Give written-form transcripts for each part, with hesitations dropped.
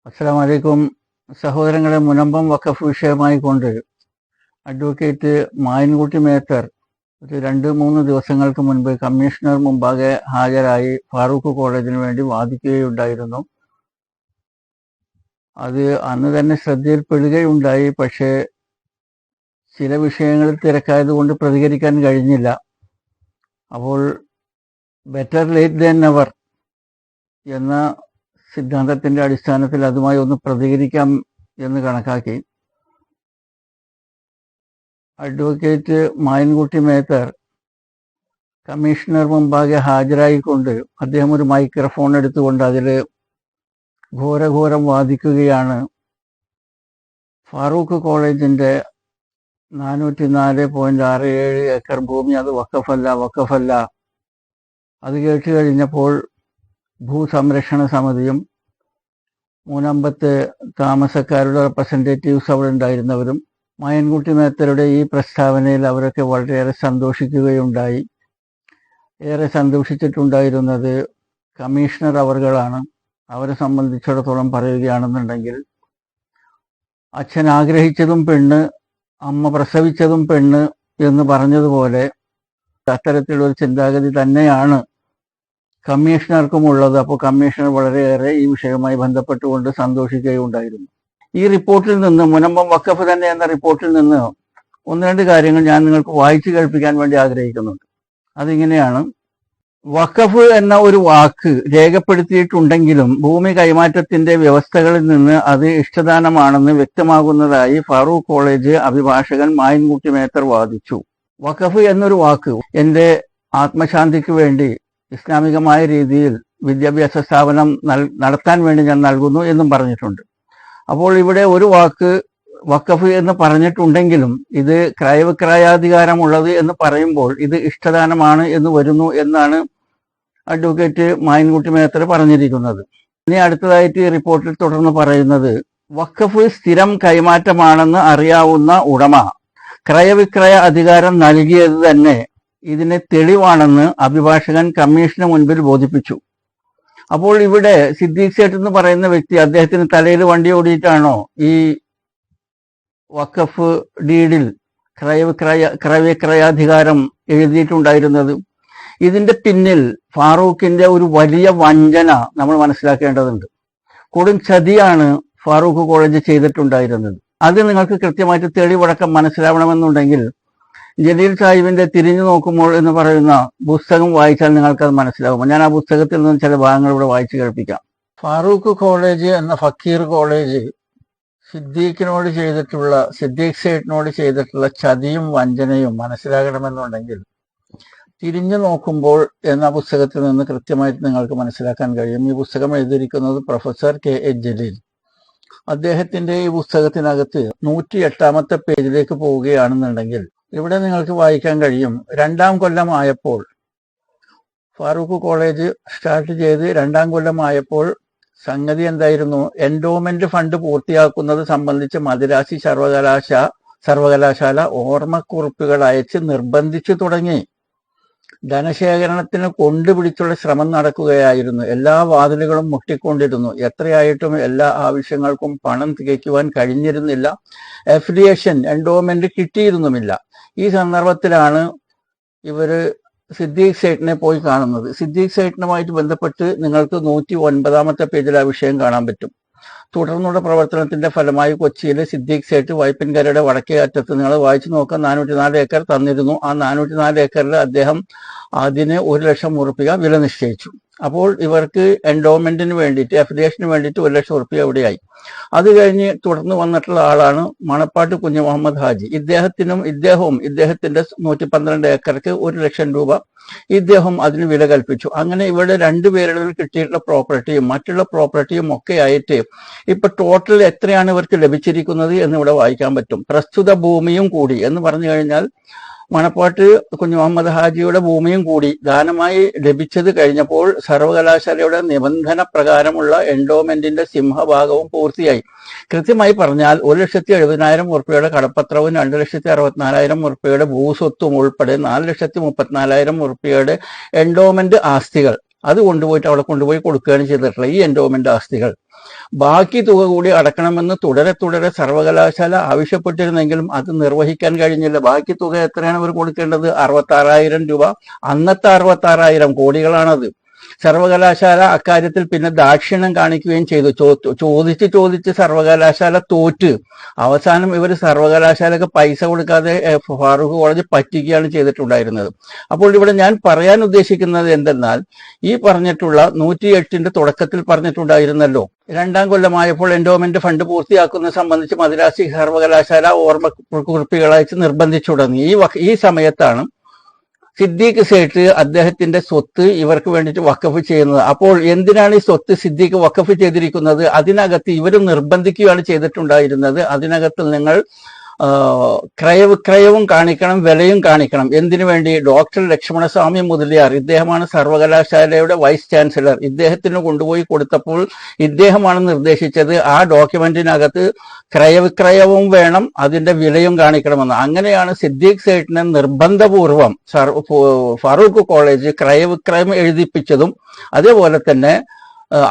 അസ്സലാമു അലൈക്കും. സഹോദരങ്ങളെ, മുനമ്പം വഖഫ് വിഷയമായി കൊണ്ട് അഡ്വക്കേറ്റ് മായൻകുട്ടി മേത്തർ ഒരു 2-3 ദിവസങ്ങൾക്ക് മുൻപ് കമ്മീഷണർ മുമ്പാകെ ഹാജരായി ഫാറൂഖ് കോളേജിന് വേണ്ടി വാദിക്കുകയുണ്ടായിരുന്നു. അത് അന്ന് തന്നെ ശ്രദ്ധയിൽപ്പെടുകയുണ്ടായി. പക്ഷേ ചില വിഷയങ്ങളിൽ തിരക്കായതുകൊണ്ട് പ്രതികരിക്കാൻ കഴിഞ്ഞില്ല. അപ്പോൾ ബെറ്റർ ലേറ്റ് ദാൻ നെവർ എന്ന സിദ്ധാന്തത്തിന്റെ അടിസ്ഥാനത്തിൽ അതുമായി ഒന്ന് പ്രതികരിക്കാം എന്ന് കണക്കാക്കി അഡ്വക്കേറ്റ് മായൻകുട്ടി മേത്തർ കമ്മീഷണർ മുമ്പാകെ ഹാജരായിക്കൊണ്ട് അദ്ദേഹം ഒരു മൈക്രോഫോൺ എടുത്തുകൊണ്ട് അതിൽ ഘോരഘോരം വാദിക്കുകയാണ്. ഫാറൂഖ് കോളേജിന്റെ 404.67 ഏക്കർ ഭൂമി അത് വഖഫല്ല. അത് കേട്ട് കഴിഞ്ഞപ്പോൾ ഭൂസംരക്ഷണ സമിതിയും മൂന്നമ്പത്തെ താമസക്കാരുടെ റെപ്രസെൻറ്റേറ്റീവ്സ് അവിടെ ഉണ്ടായിരുന്നവരും മായൻകുട്ടി മേത്തരുടെ ഈ പ്രസ്താവനയിൽ അവരൊക്കെ വളരെയേറെ സന്തോഷിക്കുകയുണ്ടായി. ഏറെ സന്തോഷിച്ചിട്ടുണ്ടായിരുന്നത് കമ്മീഷണർ അവർകളാണ്. അവരെ സംബന്ധിച്ചിടത്തോളം പറയുകയാണെന്നുണ്ടെങ്കിൽ, അച്ഛൻ ആഗ്രഹിച്ചതും പെണ്ണ്, അമ്മ പ്രസവിച്ചതും പെണ്ണ് എന്ന് പറഞ്ഞതുപോലെ അത്തരത്തിലൊരു ചിന്താഗതി തന്നെയാണ് കമ്മീഷണർക്കും ഉള്ളത്. അപ്പോൾ കമ്മീഷണർ വളരെയേറെ ഈ വിഷയവുമായി ബന്ധപ്പെട്ടുകൊണ്ട് സന്തോഷിക്കുകയുണ്ടായിരുന്നു. ഈ റിപ്പോർട്ടിൽ നിന്ന്, മുനമ്പം വഖഫ് തന്നെ എന്ന റിപ്പോർട്ടിൽ നിന്ന് 1-2 കാര്യങ്ങൾ ഞാൻ നിങ്ങൾക്ക് വായിച്ചു കേൾപ്പിക്കാൻ വേണ്ടി ആഗ്രഹിക്കുന്നുണ്ട്. അതിങ്ങനെയാണ്: വഖഫ് എന്ന ഒരു വാക്ക് രേഖപ്പെടുത്തിയിട്ടുണ്ടെങ്കിലും ഭൂമി കൈമാറ്റത്തിന്റെ വ്യവസ്ഥകളിൽ നിന്ന് അത് ഇഷ്ടദാനമാണെന്ന് വ്യക്തമാകുന്നതായി ഫാറൂഖ് കോളേജ് അഭിഭാഷകൻ മായൻകുട്ടി മേത്തർ വാദിച്ചു. വഖഫ് എന്നൊരു വാക്ക് എന്റെ ആത്മശാന്തിക്ക് വേണ്ടി ഇസ്ലാമികമായ രീതിയിൽ വിദ്യാഭ്യാസ സ്ഥാപനം നടത്താൻ വേണ്ടി ഞാൻ നൽകുന്നു എന്നും പറഞ്ഞിട്ടുണ്ട്. അപ്പോൾ ഇവിടെ ഒരു വാക്ക് വഖഫ് എന്ന് പറഞ്ഞിട്ടുണ്ടെങ്കിലും ഇത് ക്രയവിക്രയാധികാരമുള്ളത് എന്ന് പറയുമ്പോൾ ഇത് ഇഷ്ടദാനമാണ് എന്ന് വരുന്നു എന്നാണ് അഡ്വക്കേറ്റ് മായൻകുട്ടി മേത്തർ പറഞ്ഞിരിക്കുന്നത്. ഇനി അടുത്തതായിട്ട് ഈ റിപ്പോർട്ടിൽ തുടർന്ന് പറയുന്നത്, വഖഫ് സ്ഥിരം കൈമാറ്റമാണെന്ന് അറിയാവുന്ന ഉടമ ക്രയവിക്രയ അധികാരം നൽകിയത് തന്നെ ഇതിന് തെളിവാണെന്ന് അഭിഭാഷകൻ കമ്മീഷന് മുൻപിൽ ബോധിപ്പിച്ചു. അപ്പോൾ ഇവിടെ സിദ്ദീഖ് സേഠ് എന്ന് പറയുന്ന വ്യക്തി, അദ്ദേഹത്തിന് തലയിൽ വണ്ടി ഓടിയിട്ടാണോ ഈ വഖഫ് ഡീഡിൽ ക്രയവിക്രയാധികാരം എഴുതിയിട്ടുണ്ടായിരുന്നത്? ഇതിന്റെ പിന്നിൽ ഫാറൂഖിന്റെ ഒരു വലിയ വഞ്ചന നമ്മൾ മനസ്സിലാക്കേണ്ടതുണ്ട്. കൊടും ചതിയാണ് ഫാറൂഖ് കോളേജ് ചെയ്തിട്ടുണ്ടായിരുന്നത്. അത് നിങ്ങൾക്ക് കൃത്യമായിട്ട് തെളിവടക്കം മനസ്സിലാവണമെന്നുണ്ടെങ്കിൽ ജലീൽ സാഹിബിന്റെ തിരിഞ്ഞു നോക്കുമ്പോൾ എന്ന് പറയുന്ന പുസ്തകം വായിച്ചാൽ നിങ്ങൾക്കത് മനസ്സിലാവും. ഞാൻ ആ പുസ്തകത്തിൽ നിന്ന് ചില ഭാഗങ്ങൾ ഇവിടെ വായിച്ചു കേൾപ്പിക്കാം. ഫാറൂഖ് കോളേജ് എന്ന ഫക്കീർ കോളേജ് സിദ്ദീഖ് സേഠിനോട് ചെയ്തിട്ടുള്ള ചതിയും വഞ്ചനയും മനസ്സിലാകണമെന്നുണ്ടെങ്കിൽ തിരിഞ്ഞു നോക്കുമ്പോൾ എന്ന പുസ്തകത്തിൽ നിന്ന് കൃത്യമായിട്ട് നിങ്ങൾക്ക് മനസ്സിലാക്കാൻ കഴിയും. ഈ പുസ്തകം എഴുതിയിരിക്കുന്നത് പ്രൊഫസർ KH ജലീൽ. അദ്ദേഹത്തിന്റെ ഈ പുസ്തകത്തിനകത്ത് 108-ാമത്തെ പേജിലേക്ക് പോവുകയാണെന്നുണ്ടെങ്കിൽ ഇവിടെ നിങ്ങൾക്ക് വായിക്കാൻ കഴിയും, 2-ാം കൊല്ലമായപ്പോൾ ഫാറൂഖ് കോളേജ് സ്റ്റാർട്ട് ചെയ്ത് 2-ാം കൊല്ലമായപ്പോൾ സംഗതി എന്തായിരുന്നു? എൻഡോമെന്റ് ഫണ്ട് പൂർത്തിയാക്കുന്നത് സംബന്ധിച്ച് മദിരാശി സർവകലാശാല ഓർമ്മക്കുറിപ്പുകൾ അയച്ച് നിർബന്ധിച്ചു തുടങ്ങി. ധനശേഖരണത്തിന് കൊണ്ടുപിടിച്ചുള്ള ശ്രമം നടക്കുകയായിരുന്നു. എല്ലാ വാതിലുകളും മുട്ടിക്കൊണ്ടിരുന്നു. എത്രയായിട്ടും എല്ലാ ആവശ്യങ്ങൾക്കും പണം തികയ്ക്കുവാൻ കഴിഞ്ഞിരുന്നില്ല. അഫിലിയേഷൻ എൻഡോമെന്റ് കിട്ടിയിരുന്നുമില്ല. ഈ സന്ദർഭത്തിലാണ് ഇവര് സിദ്ദീഖ് സേഠിനെ പോയി കാണുന്നത്. സിദ്ദീഖ് സേഠിനുമായിട്ട് ബന്ധപ്പെട്ട് നിങ്ങൾക്ക് 109-ാമത്തെ പേജിൽ ആ വിഷയം കാണാൻ പറ്റും. തുടർന്നുള്ള പ്രവർത്തനത്തിന്റെ ഫലമായി കൊച്ചിയിലെ സിദ്ദീഖ് സേഠ് വൈപ്പിൻകരയുടെ വടക്കേ അറ്റത്ത് നിങ്ങൾ വായിച്ചു നോക്കാൻ 404 ഏക്കർ തന്നിരുന്നു. ആ 404 ഏക്കറിൽ അദ്ദേഹം അതിന് 1 ലക്ഷം ഉറുപ്പിക വില നിശ്ചയിച്ചു. അപ്പോൾ ഇവർക്ക് എൻഡോമെന്റിന് വേണ്ടിയിട്ട്, അഫിലിയേഷന് വേണ്ടിയിട്ട് 1 ലക്ഷം ഉറുപ്പിക എവിടെയായി? അത് കഴിഞ്ഞ് തുടർന്ന് വന്നിട്ടുള്ള ആളാണ് മണപ്പാട്ട് കുഞ്ഞു മുഹമ്മദ് ഹാജി. ഇദ്ദേഹവും ഇദ്ദേഹത്തിന്റെ 112 ഏക്കർക്ക് 1 ലക്ഷം രൂപ ഇദ്ദേഹം അതിന് വില കൽപ്പിച്ചു. അങ്ങനെ ഇവിടെ 2 പേരുടെ കിട്ടിയിട്ടുള്ള പ്രോപ്പർട്ടിയും മറ്റുള്ള പ്രോപ്പർട്ടിയും ഒക്കെ ആയിട്ട് ഇപ്പൊ ടോട്ടൽ എത്രയാണ് ഇവർക്ക് ലഭിച്ചിരിക്കുന്നത് എന്ന് ഇവിടെ വായിക്കാൻ പറ്റും. പ്രസ്തുത ഭൂമിയും കൂടി എന്ന് പറഞ്ഞു കഴിഞ്ഞാൽ മണപ്പാട്ട് കുഞ്ഞു മുഹമ്മദ് ഹാജിയുടെ ഭൂമിയും കൂടി ദാനമായി ലഭിച്ചത് കഴിഞ്ഞപ്പോൾ സർവകലാശാലയുടെ നിബന്ധന പ്രകാരമുള്ള എൻഡോമെന്റിന്റെ സിംഹഭാഗവും പൂർത്തിയായി. കൃത്യമായി പറഞ്ഞാൽ 1,70,000 ഉറുപ്പികയുടെ കടപ്പത്രവും 2,64,000 ഉറുപ്പികയുടെ ഭൂസ്വത്തും ഉൾപ്പെടെ 4,34,000 ഉറുപ്പികയുടെ എൻഡോമെന്റ് ആസ്തികൾ അത് കൊണ്ടുപോയിട്ട് അവിടെ കൊണ്ടുപോയി കൊടുക്കുകയാണ് ചെയ്തിട്ടുള്ളത് ഈ എൻഡോമെന്റ് ആസ്തികൾ. ബാക്കി തുക കൂടി അടക്കണമെന്ന് തുടരെ സർവകലാശാല ആവശ്യപ്പെട്ടിരുന്നെങ്കിലും അത് നിർവഹിക്കാൻ കഴിഞ്ഞില്ല. ബാക്കി തുക എത്രയാണ് അവർ കൊടുക്കേണ്ടത്? 66,000 രൂപ. അന്നത്തെ 66,000 കോടികളാണത്. സർവകലാശാല അക്കാര്യത്തിൽ പിന്നെ ദാക്ഷിണ്യം കാണിക്കുകയും ചെയ്തു. ചോദിച്ച് സർവകലാശാല തോറ്റ്. അവസാനം ഇവർ സർവകലാശാലക്ക് പൈസ കൊടുക്കാതെ ഫാറൂഖ് കോളേജ് പറ്റിക്കുകയാണ് ചെയ്തിട്ടുണ്ടായിരുന്നത്. അപ്പോൾ ഇവിടെ ഞാൻ പറയാൻ ഉദ്ദേശിക്കുന്നത് എന്തെന്നാൽ, ഈ പറഞ്ഞിട്ടുള്ള 108ന്റെ തുടക്കത്തിൽ പറഞ്ഞിട്ടുണ്ടായിരുന്നല്ലോ, 2ാം കൊല്ലമായപ്പോൾ എൻഡോമെന്റ് ഫണ്ട് പൂർത്തിയാക്കുന്നത് സംബന്ധിച്ച് മദ്രാസ് സർവകലാശാല ഓർമ്മക്കുറിപ്പുകളയച്ച് നിർബന്ധിച്ചു തുടങ്ങി. ഈ സമയത്താണ് സിദ്ദീഖ് സേഠ് അദ്ദേഹത്തിന്റെ സ്വത്ത് ഇവർക്ക് വേണ്ടിയിട്ട് വഖഫ് ചെയ്യുന്നത്. അപ്പോൾ എന്തിനാണ് ഈ സ്വത്ത് സിദ്ദീഖ് വഖഫ് ചെയ്തിരിക്കുന്നത്? അതിനകത്ത് ഇവർ നിർബന്ധിക്കുകയാണ് ചെയ്തിട്ടുണ്ടായിരുന്നത്. അതിനകത്ത് നിങ്ങൾ ക്രയവിക്രയവും കാണിക്കണം, വിലയും കാണിക്കണം. എന്തിനു വേണ്ടി? ഡോക്ടർ ലക്ഷ്മണസ്വാമി മുതലിയാർ, ഇദ്ദേഹമാണ് സർവകലാശാലയുടെ വൈസ് ചാൻസലർ. ഇദ്ദേഹത്തിന് കൊണ്ടുപോയി കൊടുത്തപ്പോൾ ഇദ്ദേഹമാണ് നിർദ്ദേശിച്ചത് ആ ഡോക്യുമെന്റിനകത്ത് ക്രയവിക്രയവും വേണം, അതിന്റെ വിലയും കാണിക്കണമെന്ന്. അങ്ങനെയാണ് സിദ്ദീഖ് സേഠിനെ നിർബന്ധപൂർവം ഫാറൂഖ് കോളേജ് ക്രയവിക്രയം എഴുതിപ്പിച്ചതും അതേപോലെ തന്നെ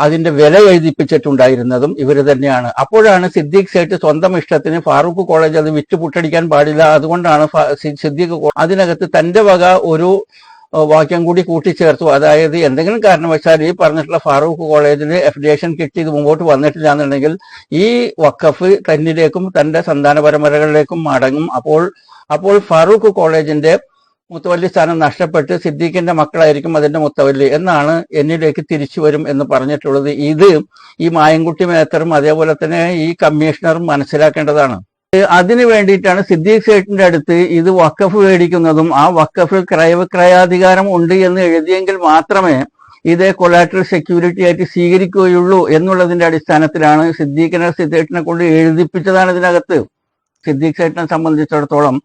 അതിന്റെ വില എഴുതിപ്പിച്ചിട്ടുണ്ടായിരുന്നതും ഇവർ തന്നെയാണ്. അപ്പോഴാണ് സിദ്ദീഖ് സേഠ് സ്വന്തം ഇഷ്ടത്തിന് ഫാറൂഖ് കോളേജ് അത് വിറ്റ് പുട്ടടിക്കാൻ പാടില്ല, അതുകൊണ്ടാണ് സിദ്ദീഖ് അതിനകത്ത് തന്റെ വക ഒരു വാക്യം കൂടി കൂട്ടിച്ചേർത്തു. അതായത് എന്തെങ്കിലും കാരണവശാൽ ഈ പറഞ്ഞിട്ടുള്ള ഫാറൂഖ് കോളേജിന് അഫിലിയേഷൻ കിട്ടി ഇത് മുമ്പോട്ട് വന്നിട്ടില്ല എന്നുണ്ടെങ്കിൽ ഈ വഖഫ് തന്നിലേക്കും തന്റെ സന്താന പരമ്പരകളിലേക്കും മടങ്ങും. അപ്പോൾ ഫാറൂഖ് കോളേജിന്റെ മുത്തവല്ലി സ്ഥാനം നഷ്ടപ്പെട്ട് സിദ്ദീഖിന്റെ മക്കളായിരിക്കും അതിന്റെ മുത്തവല്ലി എന്നാണ് എന്നിലേക്ക് തിരിച്ചു വരും എന്ന് പറഞ്ഞിട്ടുള്ളത്. ഇത് ഈ മായൻകുട്ടി മേത്തറും അതേപോലെ തന്നെ ഈ കമ്മീഷണറും മനസ്സിലാക്കേണ്ടതാണ്. അതിനു വേണ്ടിയിട്ടാണ് സിദ്ദീഖ് സേഠിന്റെ അടുത്ത് ഇത് വഖഫ് മേടിക്കുന്നതും ആ വഖഫ് ക്രയവിക്രയാധികാരം ഉണ്ട് എന്ന് എഴുതിയെങ്കിൽ മാത്രമേ ഇതേ കൊളാറ്ററൽ സെക്യൂരിറ്റി ആയിട്ട് സ്വീകരിക്കുകയുള്ളൂ എന്നുള്ളതിന്റെ അടിസ്ഥാനത്തിലാണ് സിദ്ദീഖിനെ കൊണ്ട് എഴുതിപ്പിച്ചതാണ് ഇതിനകത്ത്. സിദ്ദീഖ് സേഠിനെ സംബന്ധിച്ചിടത്തോളം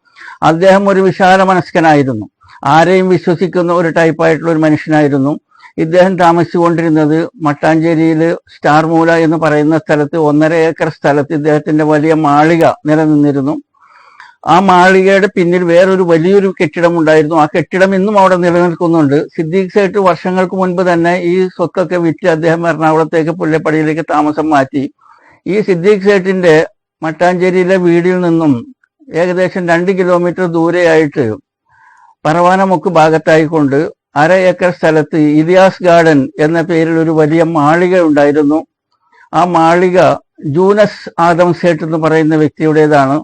അദ്ദേഹം ഒരു വിശാല മനസ്കനായിരുന്നു, ആരെയും വിശ്വസിക്കുന്ന ഒരു ടൈപ്പായിട്ടുള്ള ഒരു മനുഷ്യനായിരുന്നു. ഇദ്ദേഹം താമസിച്ചുകൊണ്ടിരുന്നത് മട്ടാഞ്ചേരിയിൽ സ്റ്റാർ മൂല എന്ന് പറയുന്ന സ്ഥലത്ത് 1.5 ഏക്കർ സ്ഥലത്ത് ഇദ്ദേഹത്തിന്റെ വലിയ മാളിക നിലനിന്നിരുന്നു. ആ മാളികയുടെ പിന്നിൽ വേറൊരു വലിയൊരു കെട്ടിടം ഉണ്ടായിരുന്നു. ആ കെട്ടിടം ഇന്നും അവിടെ നിലനിൽക്കുന്നുണ്ട്. സിദ്ദീഖ് സേഠ് വർഷങ്ങൾക്ക് മുൻപ് തന്നെ ഈ സ്വത്തൊക്കെ വിറ്റ് അദ്ദേഹം എറണാകുളത്തേക്ക് പുല്ലപ്പടിയിലേക്ക് താമസം മാറ്റി. ഈ സിദ്ദീഖ് സേഠിന്റെ മട്ടാഞ്ചേരിയിലെ വീടിൽ നിന്നും ഏകദേശം 2 കിലോമീറ്റർ ദൂരെയായിട്ട് പറവാനമുക്ക് ഭാഗത്തായിക്കൊണ്ട് 1/2 ഏക്കർ സ്ഥലത്ത് ഇലിയാസ് ഗാർഡൻ എന്ന പേരിൽ ഒരു വലിയ മാളിക ഉണ്ടായിരുന്നു. ആ മാളിക ജൂനസ് ആദം സേഠ് എന്ന് പറയുന്ന വ്യക്തിയുടേതാണ്.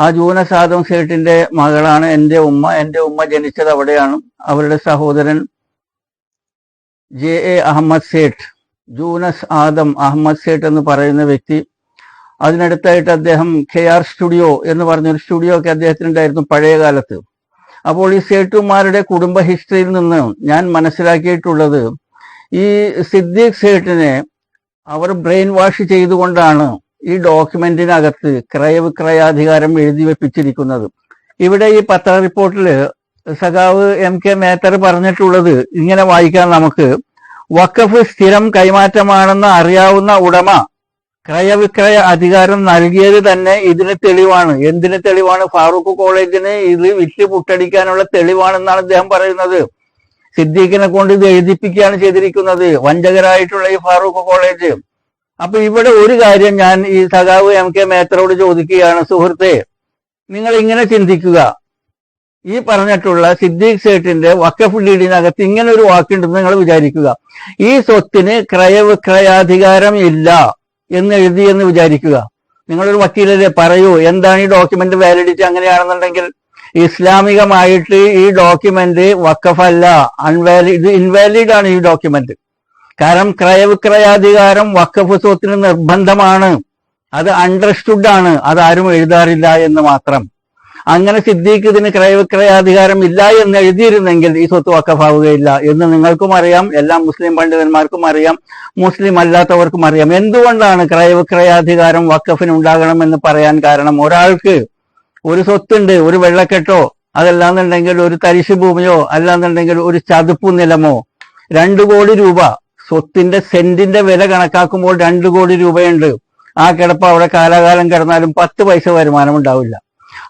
ആ ജൂനസ് ആദം സേഠിന്റെ മകളാണ് എൻ്റെ ഉമ്മ. എൻ്റെ ഉമ്മ ജനിച്ചത് അവിടെയാണ്. അവരുടെ സഹോദരൻ JA അഹമ്മദ് സേഠ്, ജൂനസ് ആദം അഹമ്മദ് സേഠ് എന്ന് പറയുന്ന വ്യക്തി. അതിനടുത്തായിട്ട് അദ്ദേഹം KR സ്റ്റുഡിയോ എന്ന് പറഞ്ഞൊരു സ്റ്റുഡിയോ ഒക്കെ അദ്ദേഹത്തിനുണ്ടായിരുന്നു പഴയ കാലത്ത്. അപ്പോൾ ഈ സേഠുമാരുടെ കുടുംബ ഹിസ്റ്ററിയിൽ നിന്ന് ഞാൻ മനസ്സിലാക്കിയിട്ടുള്ളത്, ഈ സിദ്ദീഖ് സേഠിനെ അവർ ബ്രെയിൻ വാഷ് ചെയ്തുകൊണ്ടാണ് ഈ ഡോക്യുമെന്റിനകത്ത് ക്രയവിക്രയാധികാരം എഴുതി വെപ്പിച്ചിരിക്കുന്നത്. ഇവിടെ ഈ പത്ര റിപ്പോർട്ടിൽ സഖാവ് MK മേത്തർ പറഞ്ഞിട്ടുള്ളത് ഇങ്ങനെ വായിക്കാൻ നമുക്ക്: വഖഫ് സ്ഥിരം കൈമാറ്റമാണെന്ന് അറിയാവുന്ന ഉടമ ക്രയവിക്രയ അധികാരം നൽകിയത് തന്നെ ഇതിന് തെളിവാണ്. എന്തിന് തെളിവാണ്? ഫാറൂഖ് കോളേജിന് ഇത് വിറ്റ് പുട്ടടിക്കാനുള്ള തെളിവാണെന്നാണ് അദ്ദേഹം പറയുന്നത്. സിദ്ദീഖിനെ കൊണ്ട് ഇത് എഴുതിപ്പിക്കുകയാണ് ചെയ്തിരിക്കുന്നത്, വഞ്ചകരായിട്ടുള്ള ഈ ഫാറൂഖ് കോളേജ്. അപ്പൊ ഇവിടെ ഒരു കാര്യം ഞാൻ ഈ സഖാവ് MK മേത്തറോട് ചോദിക്കുകയാണ്, സുഹൃത്തെ, നിങ്ങൾ ഇങ്ങനെ ചിന്തിക്കുക. ഈ പറഞ്ഞിട്ടുള്ള സിദ്ദീഖ് സേഠിന്റെ വഖഫ് ഡീഡിനകത്ത് ഇങ്ങനെ ഒരു വാക്കുണ്ടെന്ന് നിങ്ങൾ വിചാരിക്കുക. ഈ സ്വത്തിന് ക്രയവിക്രയാധികാരം ഇല്ല എന്ന് എഴുതി എന്ന് വിചാരിക്കുക. നിങ്ങളൊരു വക്കീലല്ലേ, പറയൂ എന്താണ് ഈ ഡോക്യുമെന്റ് വാലിഡിറ്റി? അങ്ങനെയാണെന്നുണ്ടെങ്കിൽ ഇസ്ലാമികമായിട്ട് ഈ ഡോക്യുമെന്റ് വഖഫല്ല, ഇത് ഇൻവാലിഡ് ആണ് ഈ ഡോക്യുമെന്റ്. കാരണം ക്രയവിക്രയാധികാരം വഖഫ് സ്വത്തിന് നിർബന്ധമാണ്, അത് അണ്ടർസ്റ്റുഡ് ആണ്, അതാരും എഴുതാറില്ല എന്ന് മാത്രം. അങ്ങനെ സിദ്ദീഖ് ഇതിന് ക്രയവിക്രയാധികാരം ഇല്ല എന്ന് എഴുതിയിരുന്നെങ്കിൽ ഈ സ്വത്ത് വഖഫാവുകയില്ല എന്ന് നിങ്ങൾക്കും അറിയാം, എല്ലാ മുസ്ലിം പണ്ഡിതന്മാർക്കും അറിയാം, മുസ്ലിം അല്ലാത്തവർക്കും അറിയാം. എന്തുകൊണ്ടാണ് ക്രയവിക്രയാധികാരം വഖഫിന് ഉണ്ടാകണമെന്ന് പറയാൻ കാരണം? ഒരാൾക്ക് ഒരു സ്വത്തുണ്ട്, ഒരു വെള്ളക്കെട്ടോ, അതല്ലാന്നുണ്ടെങ്കിൽ ഒരു തരിശു ഭൂമിയോ, അല്ലാന്നുണ്ടെങ്കിൽ ഒരു ചതുപ്പു നിലമോ, 2 കോടി രൂപ സ്വത്തിന്റെ സെന്റിന്റെ വില കണക്കാക്കുമ്പോൾ 2 കോടി രൂപയുണ്ട്. ആ കിടപ്പ് അവിടെ കാലാകാലം കിടന്നാലും 10 പൈസ വരുമാനം ഉണ്ടാവില്ല.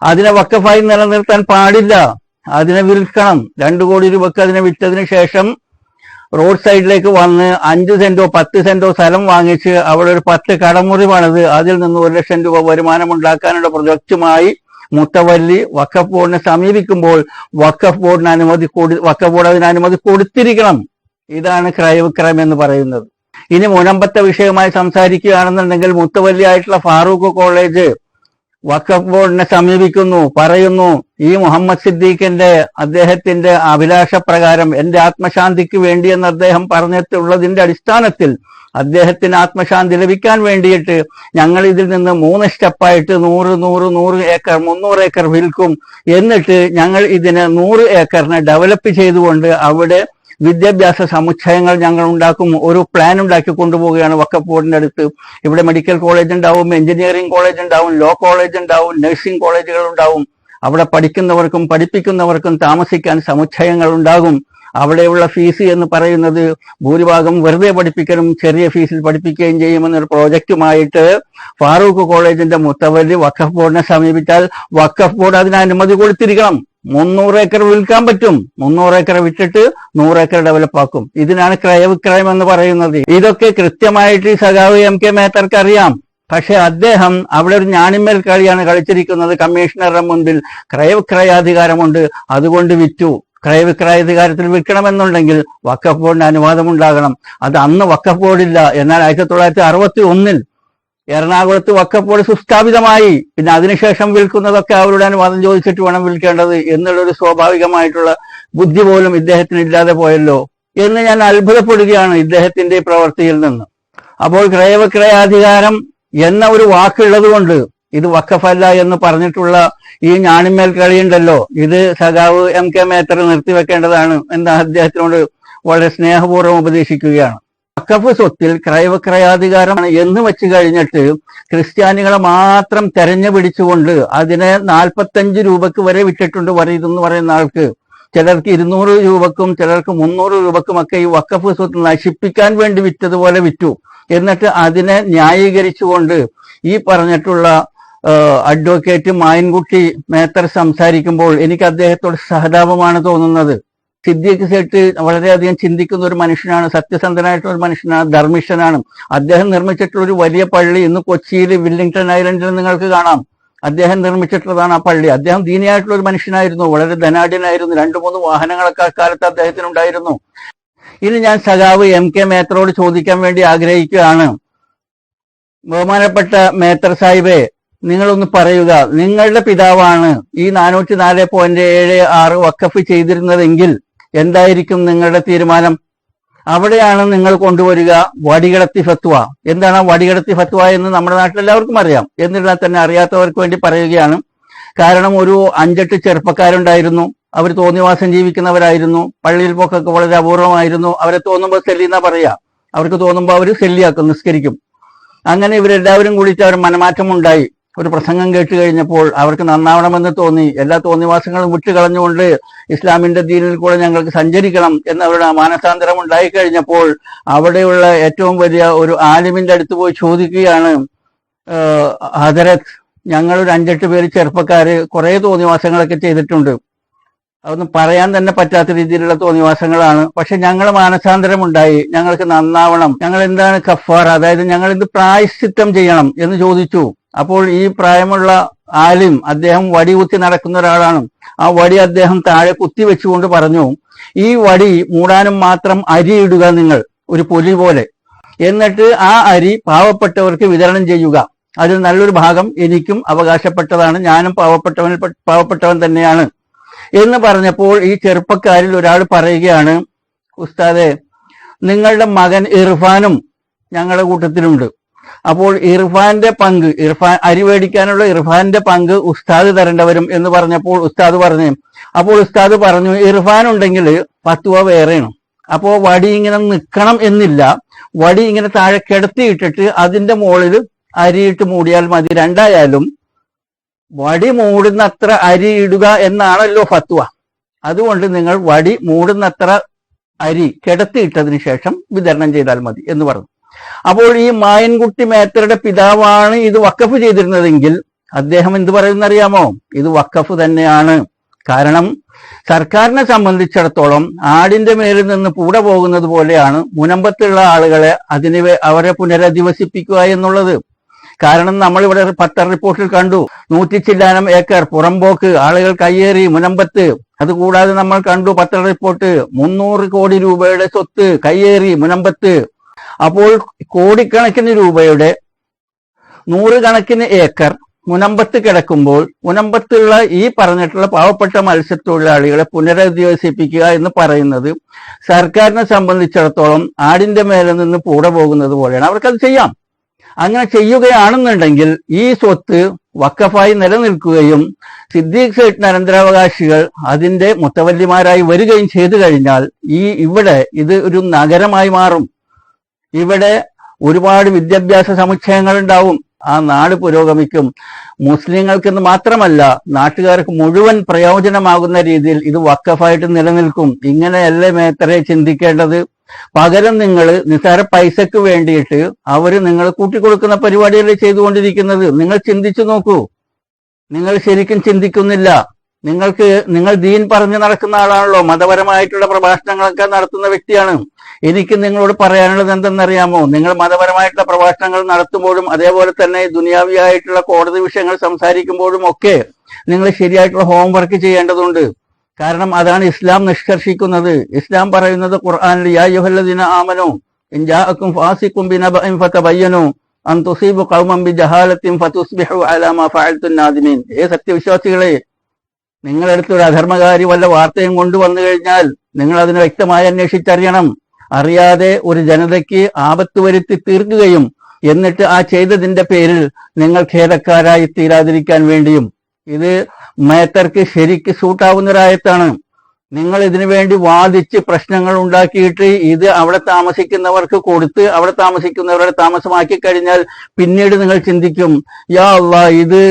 അതിനെ വഖഫായി നിലനിർത്താൻ പാടില്ല, അതിനെ വിൽക്കണം. 2 കോടി രൂപക്ക് അതിനെ വിറ്റതിന് ശേഷം റോഡ് സൈഡിലേക്ക് വന്ന് 5 സെന്റോ 10 സെന്റോ സ്ഥലം വാങ്ങിച്ച് അവിടെ ഒരു 10 കടമുറി പണിത് അതിൽ നിന്ന് 1 ലക്ഷം രൂപ വരുമാനം ഉണ്ടാക്കാനുള്ള പ്രൊജക്റ്റുമായി മുത്തവല്ലി വഖഫ് ബോർഡിനെ സമീപിക്കുമ്പോൾ വഖഫ് ബോർഡിന് വഖഫ് ബോർഡ് അതിന് അനുമതി കൊടുത്തിരിക്കണം. ഇതാണ് ക്രയവിക്രയം എന്ന് പറയുന്നത്. ഇനി മുനമ്പത്തെ വിഷയമായി സംസാരിക്കുകയാണെന്നുണ്ടെങ്കിൽ മുത്തവല്ലി ആയിട്ടുള്ള ഫാറൂഖ് കോളേജ് വഖഫ് ബോർഡിനെ സമീപിക്കുന്നു, പറയുന്നു ഈ മുഹമ്മദ് സിദ്ദീഖിന്റെ അദ്ദേഹത്തിന്റെ അഭിലാഷപ്രകാരം എന്റെ ആത്മശാന്തിക്ക് വേണ്ടി എന്ന് അദ്ദേഹം പറഞ്ഞിട്ടുള്ളതിന്റെ അടിസ്ഥാനത്തിൽ അദ്ദേഹത്തിന് ആത്മശാന്തി ലഭിക്കാൻ വേണ്ടിയിട്ട് ഞങ്ങൾ ഇതിൽ നിന്ന് 3 സ്റ്റെപ്പായിട്ട് 100 ഏക്കർ 300 ഏക്കർ വിൽക്കും. എന്നിട്ട് ഞങ്ങൾ ഇതിനെ 100 ഏക്കറിനെ ഡെവലപ്പ് ചെയ്തുകൊണ്ട് അവിടെ വിദ്യാഭ്യാസ സമുച്ചയങ്ങൾ ഞങ്ങൾ ഉണ്ടാക്കും. ഒരു പ്ലാൻ ഉണ്ടാക്കി കൊണ്ടുപോവുകയാണ് വഖഫ് ബോർഡിന്റെ അടുത്ത്. ഇവിടെ മെഡിക്കൽ കോളേജ് ഉണ്ടാവും, എഞ്ചിനീയറിംഗ് കോളേജ് ഉണ്ടാവും, ലോ കോളേജ് ഉണ്ടാവും, നഴ്സിംഗ് കോളേജുകൾ ഉണ്ടാവും. അവിടെ പഠിക്കുന്നവർക്കും പഠിപ്പിക്കുന്നവർക്കും താമസിക്കാൻ സമുച്ചയങ്ങൾ ഉണ്ടാകും. അവിടെയുള്ള ഫീസ് എന്ന് പറയുന്നത് ഭൂരിഭാഗം വെറുതെ പഠിപ്പിക്കലും ചെറിയ ഫീസിൽ പഠിപ്പിക്കുകയും ചെയ്യുമെന്നൊരു പ്രോജക്റ്റുമായിട്ട് ഫാറൂഖ് കോളേജിന്റെ മുത്തവല്ലി വഖഫ് ബോർഡിനെ സമീപിച്ചാൽ വഖഫ് ബോർഡ് അതിന് അനുമതി കൊടുത്തിരിക്കണം. 300 ഏക്കർ വിൽക്കാൻ പറ്റും. 300 ഏക്കർ വിറ്റിട്ട് 100 ഏക്കർ ഡെവലപ്പ് ആക്കും. ഇതിനാണ് ക്രയവിക്രയം എന്ന് പറയുന്നത്. ഇതൊക്കെ കൃത്യമായിട്ട് സഖാവ് MK മേത്തർക്ക് അറിയാം. പക്ഷെ അദ്ദേഹം അവിടെ ഒരു ഞാണിന്മേൽ കളിയാണ് കളിച്ചിരിക്കുന്നത്. കമ്മീഷണറുടെ മുൻപിൽ ക്രയവിക്രയാധികാരമുണ്ട്, അതുകൊണ്ട് വിറ്റു. ക്രയവിക്രയാധികാരത്തിൽ വിൽക്കണമെന്നുണ്ടെങ്കിൽ വഖഫ് ബോർഡിന് അനുവാദം ഉണ്ടാകണം. അത് അന്ന് വഖഫ് ബോർഡില്ല. എന്നാൽ 1961 എറണാകുളത്ത് വഖഫ് ബോർഡ് സുസ്ഥാപിതമായി. പിന്നെ അതിനുശേഷം വിൽക്കുന്നതൊക്കെ അവരുടെ അനുവാദം ചോദിച്ചിട്ട് വേണം വിൽക്കേണ്ടത് എന്നുള്ളൊരു സ്വാഭാവികമായിട്ടുള്ള ബുദ്ധി പോലും ഇദ്ദേഹത്തിന് ഇല്ലാതെ പോയല്ലോ എന്ന് ഞാൻ അത്ഭുതപ്പെടുകയാണ് ഇദ്ദേഹത്തിന്റെ പ്രവൃത്തിയിൽ നിന്ന്. അപ്പോൾ ക്രയവിക്രയാധികാരം എന്ന ഒരു വാക്കുള്ളത് കൊണ്ട് ഇത് വഖഫല്ല എന്ന് പറഞ്ഞിട്ടുള്ള ഈ ഞാണിന്മേൽ കളിയുണ്ടല്ലോ, ഇത് സഖാവ് MK മേത്തർ നിർത്തിവെക്കേണ്ടതാണ് എന്ന് അദ്ദേഹത്തിനോട് വളരെ സ്നേഹപൂർവ്വം ഉപദേശിക്കുകയാണ്. വഖഫ് സ്വത്തിൽ ക്രയവിക്രയാധികാരം എന്ന് വെച്ച് കഴിഞ്ഞിട്ട് ക്രിസ്ത്യാനികളെ മാത്രം തെരഞ്ഞു പിടിച്ചുകൊണ്ട് അതിനെ 45 രൂപക്ക് വരെ വിറ്റിട്ടുണ്ട് വരീതെന്ന് പറയുന്ന ആൾക്ക്. ചിലർക്ക് 200 രൂപക്കും ചിലർക്ക് 300 രൂപക്കുമൊക്കെ ഈ വഖഫ് സ്വത്ത് നശിപ്പിക്കാൻ വേണ്ടി വിറ്റതുപോലെ വിറ്റു. എന്നിട്ട് അതിനെ ന്യായീകരിച്ചുകൊണ്ട് ഈ പറഞ്ഞിട്ടുള്ള അഡ്വക്കേറ്റ് മായൻകുട്ടി മേത്തർ സംസാരിക്കുമ്പോൾ എനിക്ക് അദ്ദേഹത്തോട് സഹതാപമാണ് തോന്നുന്നത്. സിദ്ദീഖ് സേട്ട് വളരെയധികം ചിന്തിക്കുന്ന ഒരു മനുഷ്യനാണ്, സത്യസന്ധനായിട്ടുള്ള ഒരു മനുഷ്യനാണ്, ധർമ്മിഷ്ഠനാണ്. അദ്ദേഹം നിർമ്മിച്ചിട്ടുള്ള ഒരു വലിയ പള്ളി ഇന്ന് കൊച്ചിയിൽ വില്ലിംഗ്ടൺ ഐലൻഡിൽ നിങ്ങൾക്ക് കാണാം. അദ്ദേഹം നിർമ്മിച്ചിട്ടുള്ളതാണ് ആ പള്ളി. അദ്ദേഹം ദീനിയായിട്ടുള്ള ഒരു മനുഷ്യനായിരുന്നു, വളരെ ധനാഢ്യനായിരുന്നു. 2-3 വാഹനങ്ങളൊക്കെ അക്കാലത്ത് അദ്ദേഹത്തിനുണ്ടായിരുന്നു. ഇനി ഞാൻ സഖാവ് MK മേത്തറോട് ചോദിക്കാൻ വേണ്ടി ആഗ്രഹിക്കുകയാണ്. ബഹുമാനപ്പെട്ട മേത്തർ സാഹിബേ, നിങ്ങളൊന്ന് പറയുക, നിങ്ങളുടെ പിതാവാണ് ഈ 404.76 വഖഫ് ചെയ്തിരുന്നതെങ്കിൽ എന്തായിരിക്കും നിങ്ങളുടെ തീരുമാനം? അവിടെയാണ് നിങ്ങൾ കൊണ്ടുവരിക വടികടത്തി ഫത്വ. എന്താണ് വടികടത്തി ഫത്വ എന്ന് നമ്മുടെ നാട്ടിൽ എല്ലാവർക്കും അറിയാം. എന്നിരുന്നാൽ തന്നെ അറിയാത്തവർക്ക് വേണ്ടി പറയുകയാണ്. കാരണം ഒരു 5-8 ചെറുപ്പക്കാരുണ്ടായിരുന്നു. അവർ തോന്നിവാസം ജീവിക്കുന്നവരായിരുന്നു. പള്ളിയിൽ പോക്കൊക്കെ വളരെ അപൂർവമായിരുന്നു. അവരെ തോന്നുമ്പോൾ സെല്ലിന്നാ പറയാ. അവർക്ക് തോന്നുമ്പോൾ അവർ സെല്ലിയാക്കും, നിസ്കരിക്കും. അങ്ങനെ ഇവരെല്ലാവരും കൂടിയിട്ട് അവർ മനമാറ്റം ഉണ്ടായി. ഒരു പ്രസംഗം കേട്ട് കഴിഞ്ഞപ്പോൾ അവർക്ക് നന്നാവണമെന്ന് തോന്നി. എല്ലാ തോന്നിവാസങ്ങളും വിട്ടുകളഞ്ഞുകൊണ്ട് ഇസ്ലാമിന്റെ ദീനിൽ കൂടെ ഞങ്ങൾക്ക് സഞ്ചരിക്കണം എന്നവരുടെ മാനസാന്തരം ഉണ്ടായി കഴിഞ്ഞപ്പോൾ അവിടെയുള്ള ഏറ്റവും വലിയ ഒരു ആലിമിന്റെ അടുത്ത് പോയി ചോദിക്കുകയാണ്, ഹദരത്ത്, ഞങ്ങളൊരു 5-8 പേര് ചെറുപ്പക്കാര് കുറെ തോന്നിവാസങ്ങളൊക്കെ ചെയ്തിട്ടുണ്ട്. അതൊന്നും പറയാൻ തന്നെ പറ്റാത്ത രീതിയിലുള്ള തോന്നിവാസങ്ങളാണ്. പക്ഷെ ഞങ്ങൾ മാനസാന്തരം ഉണ്ടായി, ഞങ്ങൾക്ക് നന്നാവണം, ഞങ്ങൾ എന്താണ് കഫാർ, അതായത് ഞങ്ങൾ എന്ത് പ്രായശ്ചിത്തം ചെയ്യണം എന്ന് ചോദിച്ചു. അപ്പോൾ ഈ പ്രായമുള്ള ആലിം, അദ്ദേഹം വടി കുത്തി നടക്കുന്ന ഒരാളാണ്. ആ വടി അദ്ദേഹം താഴെ കുത്തി വെച്ചുകൊണ്ട് പറഞ്ഞു, ഈ വടി മൂടാനും മാത്രം അരി ഇടുക നിങ്ങൾ, ഒരു പൊലി പോലെ. എന്നിട്ട് ആ അരി പാവപ്പെട്ടവർക്ക് വിതരണം ചെയ്യുക. അതിൽ നല്ലൊരു ഭാഗം എനിക്കും അവകാശപ്പെട്ടതാണ്, ഞാനും പാവപ്പെട്ടവൻ തന്നെയാണ് എന്ന് പറഞ്ഞപ്പോൾ ഈ ചെറുപ്പക്കാരിൽ ഒരാൾ പറയുകയാണ്, ഉസ്താദെ, നിങ്ങളുടെ മകൻ ഇർഫാനും ഞങ്ങളുടെ കൂട്ടത്തിലുണ്ട്. അപ്പോൾ ഇർഫാന്റെ പങ്ക്, അരി മേടിക്കാനുള്ള ഇർഫാന്റെ പങ്ക് ഉസ്താദ് തരേണ്ട വരും എന്ന് പറഞ്ഞപ്പോൾ ഉസ്താദ് പറഞ്ഞു, ഇർഫാൻ ഉണ്ടെങ്കിൽ ഫത്വ വേറെയാണ്. അപ്പോ വടി ഇങ്ങനെ നിൽക്കണം എന്നില്ല, വടി ഇങ്ങനെ താഴെ കിടത്തിയിട്ടിട്ട് അതിന്റെ മുകളിൽ അരിയിട്ട് മൂടിയാൽ മതി. രണ്ടായാലും വടി മൂടുന്നത്ര അരി ഇടുക എന്നാണല്ലോ ഫത്വ. അതുകൊണ്ട് നിങ്ങൾ വടി മൂടുന്നത്ര അരി കിടത്തിയിട്ടതിന് ശേഷം വിതരണം ചെയ്താൽ മതി എന്ന് പറഞ്ഞു. അപ്പോൾ ഈ മായൻകുട്ടി മേത്തറുടെ പിതാവാണ് ഇത് വഖഫ് ചെയ്തിരുന്നതെങ്കിൽ അദ്ദേഹം എന്ത് പറയുന്നറിയാമോ? ഇത് വഖഫ് തന്നെയാണ്. കാരണം സർക്കാരിനെ സംബന്ധിച്ചിടത്തോളം ആടിന്റെ മേലിൽ നിന്ന് പൂട പോകുന്നത് പോലെയാണ് മുനമ്പത്തുള്ള ആളുകളെ അവരെ പുനരധിവസിപ്പിക്കുക എന്നുള്ളത്. കാരണം നമ്മളിവിടെ പത്ര റിപ്പോർട്ടിൽ കണ്ടു 100 ചില്ലാനം ഏക്കർ പുറമ്പോക്ക് ആളുകൾ കയ്യേറി മുനമ്പത്ത്. അതുകൂടാതെ നമ്മൾ കണ്ടു പത്ര റിപ്പോർട്ട് 300 കോടി രൂപയുടെ സ്വത്ത് കയ്യേറി മുനമ്പത്ത്. അപ്പോൾ കോടിക്കണക്കിന് രൂപയുടെ 100 കണക്കിന് ഏക്കർ മുനമ്പത്ത് കിടക്കുമ്പോൾ മുനമ്പത്തുള്ള ഈ പറഞ്ഞിട്ടുള്ള പാവപ്പെട്ട മത്സ്യത്തൊഴിലാളികളെ പുനരധിവസിപ്പിക്കുക എന്ന് പറയുന്നത് സർക്കാരിനെ സംബന്ധിച്ചിടത്തോളം ആടിന്റെ മേലെ നിന്ന് പൂട പോകുന്നത് പോലെയാണ്. അവർക്കത് ചെയ്യാം. അങ്ങനെ ചെയ്യുകയാണെന്നുണ്ടെങ്കിൽ ഈ സ്വത്ത് വഖഫായി നിലനിൽക്കുകയും സിദ്ദീഖ് സേഠിന് അനന്തരാവകാശികൾ അതിന്റെ മുത്തവല്ലിമാരായി വരികയും ചെയ്തു കഴിഞ്ഞാൽ ഇവിടെ ഇത് ഒരു നഗരമായി മാറും. ഇവിടെ ഒരുപാട് വിദ്യാഭ്യാസ സമുച്ചയങ്ങൾ ഉണ്ടാവും. ആ നാട് പുരോഗമിക്കും. മുസ്ലിങ്ങൾക്കെന്ന് മാത്രമല്ല നാട്ടുകാർക്ക് മുഴുവൻ പ്രയോജനമാകുന്ന രീതിയിൽ ഇത് വഖഫായിട്ട് നിലനിൽക്കും. ഇങ്ങനെയല്ലേ മേത്തറെ ചിന്തിക്കേണ്ടത്? പകരം നിങ്ങൾ നിസ്സാര പൈസക്ക് വേണ്ടിയിട്ട് നിങ്ങൾ കൂട്ടിക്കൊടുക്കുന്ന പരിപാടിയല്ലേ ചെയ്തുകൊണ്ടിരിക്കുന്നത്. നിങ്ങൾ ചിന്തിച്ചു നോക്കൂ. നിങ്ങൾ ശരിക്കും ചിന്തിക്കുന്നില്ല. നിങ്ങൾ ദീൻ പറഞ്ഞു നടക്കുന്ന ആളാണല്ലോ, മതപരമായിട്ടുള്ള പ്രഭാഷണങ്ങളൊക്കെ നടത്തുന്ന വ്യക്തിയാണ്. എനിക്ക് നിങ്ങളോട് പറയാനുള്ളത് എന്തെന്നറിയാമോ? നിങ്ങൾ മതപരമായിട്ടുള്ള പ്രഭാഷണങ്ങൾ നടത്തുമ്പോഴും അതേപോലെ തന്നെ ദുനിയാവിയായിട്ടുള്ള കോടതി വിഷയങ്ങൾ സംസാരിക്കുമ്പോഴും ഒക്കെ നിങ്ങൾ ശരിയായിട്ടുള്ള ഹോംവർക്ക് ചെയ്യേണ്ടതുണ്ട്. കാരണം അതാണ് ഇസ്ലാം നിഷ്കർഷിക്കുന്നത്. ഇസ്ലാം പറയുന്നത് ഖുർആനിൽ യാ അയ്യുഹല്ലദീന ആമനൂ ഇൻ ജാഅക്കും ഫാസിഖും ബിനബഇൻ ഫതബയ്യനൂ അൻ തുസീബു ഖൗമൻ ബിജഹാലത്തിൻ ഫതുസ്ബിഹു അലാ മാ ഫഅൽതും നാദിമീൻ. സത്യവിശ്വാസികളെ, നിങ്ങളടുത്തൊരു അധർമ്മകാരി വല്ല വാർത്തയും കൊണ്ടുവന്നു കഴിഞ്ഞാൽ നിങ്ങൾ അതിനെ വ്യക്തമായി അന്വേഷിച്ചറിയണം. അറിയാതെ ഒരു ജനതയ്ക്ക് ആപത്ത് വരുത്തി തീർക്കുകയും എന്നിട്ട് ആ ചെയ്തതിന്റെ പേരിൽ നിങ്ങൾ ഖേദക്കാരായി തീരാതിരിക്കാൻ വേണ്ടിയും. ഇത് മേത്തർക്ക് ശരിക്ക് സൂട്ടാവുന്നൊരായത്താണ്. നിങ്ങൾ ഇതിനു വേണ്ടി വാദിച്ച് പ്രശ്നങ്ങൾ ഉണ്ടാക്കിയിട്ട് ഇത് അവിടെ താമസിക്കുന്നവർക്ക് കൊടുത്ത് അവിടെ താമസിക്കുന്നവരുടെ താമസമാക്കി കഴിഞ്ഞാൽ പിന്നീട് നിങ്ങൾ ചിന്തിക്കും, യാ അല്ലാഹ്, ഇത്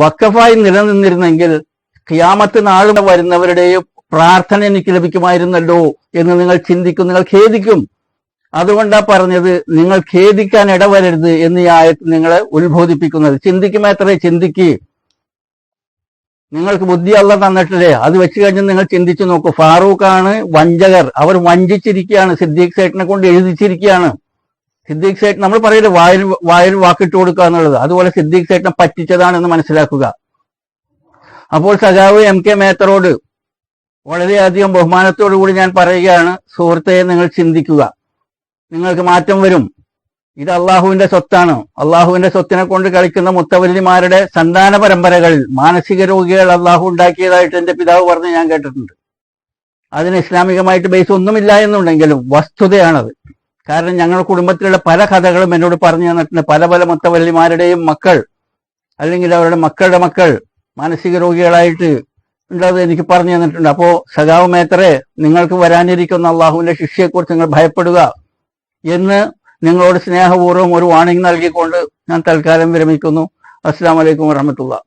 വഖഫായി നിലനിന്നിരുന്നെങ്കിൽ ഖിയാമത്ത് നാളെ വരുന്നവരുടെയും പ്രാർത്ഥന എനിക്ക് ലഭിക്കുമായിരുന്നല്ലോ എന്ന് നിങ്ങൾ ചിന്തിക്കും. നിങ്ങൾ ഖേദിക്കും. അതുകൊണ്ടാ പറഞ്ഞത് നിങ്ങൾ ഖേദിക്കാൻ ഇടവരരുത് എന്ന് ഈ ആയത്ത് നിങ്ങളെ ഉത്ബോധിപ്പിക്കുന്നത്. ചിന്തിക്കുമേത്രേ ചിന്തിക്ക്. നിങ്ങൾക്ക് ബുദ്ധി അല്ലാഹ് തന്നിട്ടില്ലേ? അത് വെച്ച് കഴിഞ്ഞ് നിങ്ങൾ ചിന്തിച്ചു നോക്കൂ. ഫാറൂഖാണ് വഞ്ചകർ. അവർ വഞ്ചിച്ചിരിക്കുകയാണ്. സിദ്ദീഖ് സേഠിനെ കൊണ്ട് എഴുതിച്ചിരിക്കുകയാണ്. സിദ്ദീഖ് സേഠ്, നമ്മൾ പറയില്ല വായിൽ വാക്കിട്ട് കൊടുക്കുക എന്നുള്ളത്, അതുപോലെ സിദ്ദീഖ് സേഠിനെ പറ്റിച്ചതാണെന്ന് മനസ്സിലാക്കുക. അപ്പോൾ സഖാവ് MK മേത്തറോട് വളരെയധികം ബഹുമാനത്തോടു കൂടി ഞാൻ പറയുകയാണ്, സുഹൃത്തെ, നിങ്ങൾ ചിന്തിക്കുക. നിങ്ങൾക്ക് മാറ്റം വരും. ഇത് അള്ളാഹുവിന്റെ സ്വത്താണ്. അള്ളാഹുവിന്റെ സ്വത്തിനെ കൊണ്ട് കളിക്കുന്ന മുത്തവല്ലിമാരുടെ സന്താന പരമ്പരകളിൽ മാനസിക രോഗികൾ അള്ളാഹു ഉണ്ടാക്കിയതായിട്ട് എന്റെ പിതാവ് പറഞ്ഞ് ഞാൻ കേട്ടിട്ടുണ്ട്. അതിന് ഇസ്ലാമികമായിട്ട് ബേസ് ഒന്നുമില്ല എന്നുണ്ടെങ്കിലും വസ്തുതയാണത്. കാരണം ഞങ്ങളുടെ കുടുംബത്തിലുള്ള പല കഥകളും എന്നോട് പറഞ്ഞു തന്നിട്ടുണ്ട്. പല പല മുത്തവല്ലിമാരുടെയും മക്കൾ അല്ലെങ്കിൽ അവരുടെ മക്കളുടെ മക്കൾ മാനസിക രോഗികളായിട്ട് ഉള്ളത് എനിക്ക് പറഞ്ഞു തന്നിട്ടുണ്ട്. അപ്പോ സഖാവ് മേത്തറെ, നിങ്ങൾക്ക് വരാനിരിക്കുന്ന അള്ളാഹുവിന്റെ ശിക്ഷയെക്കുറിച്ച് നിങ്ങൾ ഭയപ്പെടുക എന്ന് നിങ്ങളോട് സ്നേഹപൂർവ്വം ഒരു വാണിംഗ് നൽകിക്കൊണ്ട് ഞാൻ തൽക്കാലം വിരമിക്കുന്നു. അസ്സലാമു അലൈക്കും വറഹ്മത്തുള്ളാഹി.